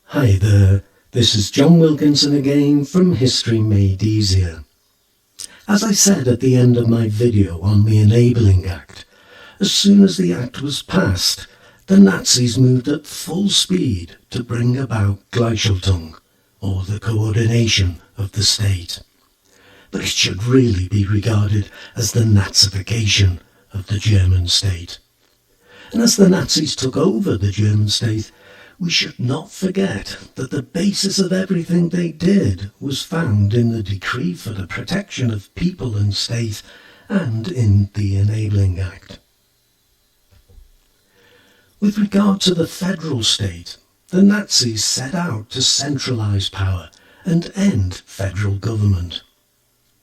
Hi there, this is John Wilkinson again from History Made Easier. As I said at the end of my video on the Enabling Act, as soon as the Act was passed, the Nazis moved at full speed to bring about Gleichshaltung, or the co-ordination of the state. But it should really be regarded as the Nazification of the German state. And as the Nazis took over the German state, we should not forget that the basis of everything they did was found in the Decree for the Protection of People and State and in the Enabling Act. With regard to the federal state, the Nazis set out to centralise power and end federal government.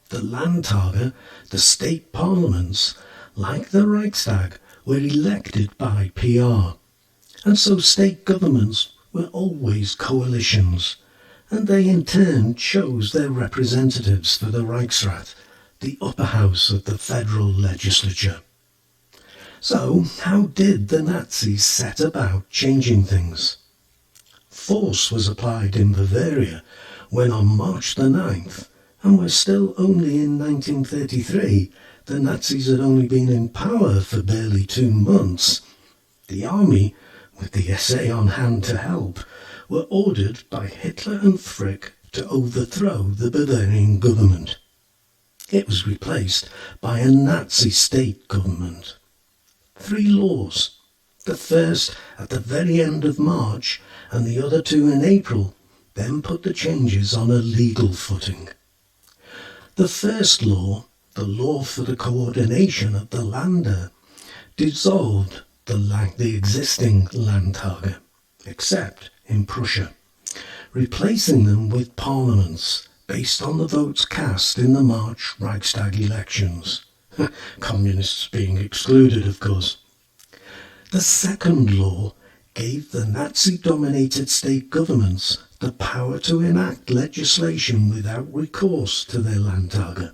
The Landtage, the state parliaments, like the Reichstag, were elected by PR. And so state governments were always coalitions, and they in turn chose their representatives for the Reichsrat, the upper house of the federal legislature. So, how did the Nazis set about changing things? Force was applied in Bavaria when on March the 9th, and we're still only in 1933, the Nazis had only been in power for barely 2 months. The army, with the SA on hand to help, were ordered by Hitler and Frick to overthrow the Bavarian government. It was replaced by a Nazi state government. 3 laws, the first at the very end of March and the other 2 in April, then put the changes on a legal footing. The first law, the law for the coordination of the Länder, dissolved the existing Landtage, except in Prussia, replacing them with parliaments based on the votes cast in the March Reichstag elections. Communists being excluded, of course. The second law gave the Nazi-dominated state governments the power to enact legislation without recourse to their Landtage.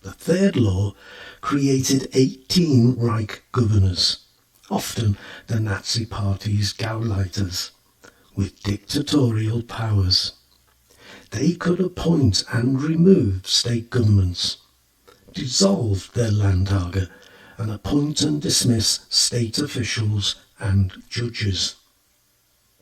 The third law created 18 Reich governors, often the Nazi Party's Gauleiters, with dictatorial powers. They could appoint and remove state governments, dissolve their Landtage, and appoint and dismiss state officials and judges.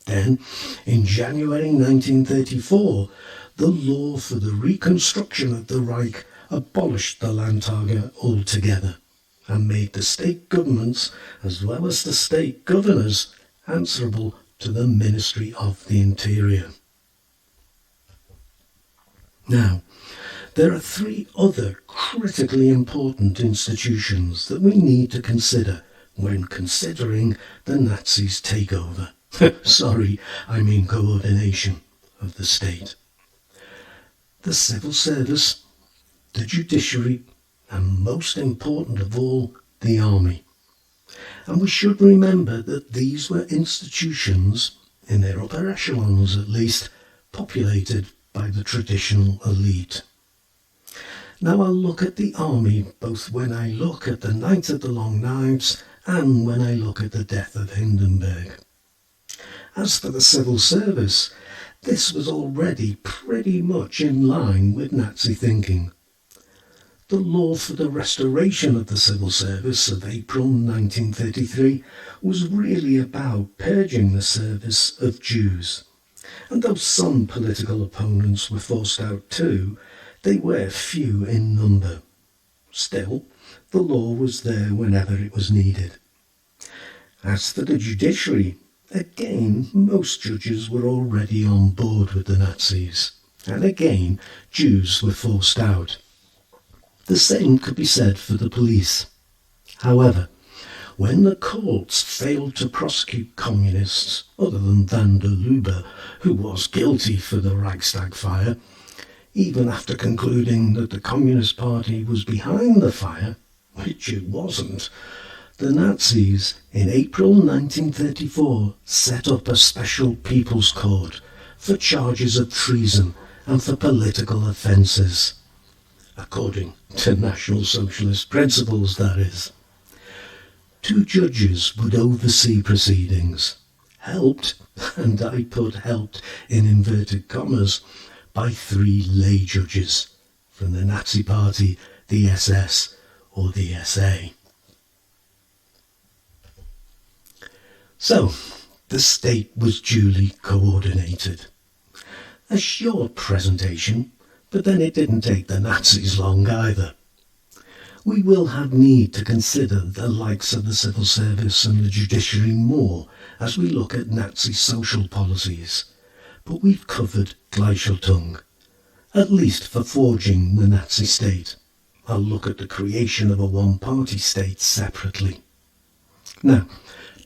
Then, in January 1934, the law for the reconstruction of the Reich abolished the Landtage altogether and made the state governments, as well as the state governors, answerable to the Ministry of the Interior. Now, there are 3 other critically important institutions that we need to consider when considering the Nazis' takeover. Sorry, I mean coordination of the state. The civil service, the judiciary, and most important of all, the army. And we should remember that these were institutions, in their upper echelons at least, populated by the traditional elite. Now I'll look at the army both when I look at the Night of the Long Knives and when I look at the death of Hindenburg. As for the civil service, this was already pretty much in line with Nazi thinking. The law for the restoration of the civil service of April 1933 was really about purging the service of Jews. And though some political opponents were forced out too, they were few in number. Still, the law was there whenever it was needed. As for the judiciary, again, most judges were already on board with the Nazis, and again, Jews were forced out. The same could be said for the police. However, when the courts failed to prosecute communists, other than van der Lubbe, who was guilty for the Reichstag fire, even after concluding that the Communist Party was behind the fire, which it wasn't, the Nazis, in April 1934, set up a special People's Court for charges of treason and for political offences. According to National Socialist principles, that is. 2 judges would oversee proceedings, helped, and I put helped in inverted commas, by 3 lay judges from the Nazi Party, the SS or the SA. So, the state was duly coordinated. A short presentation, but then it didn't take the Nazis long either. We will have need to consider the likes of the civil service and the judiciary more as we look at Nazi social policies, but we've covered Gleichshaltung, at least for forging the Nazi state. I'll look at the creation of a one-party state separately. Now,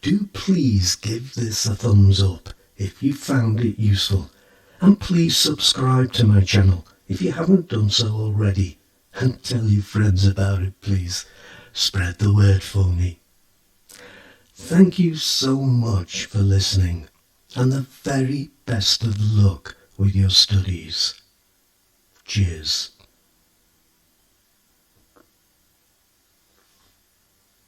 do please give this a thumbs up if you found it useful, and please subscribe to my channel if you haven't done so already, and tell your friends about it, please. Spread the word for me. Thank you so much for listening, and the very best of luck with your studies. Cheers.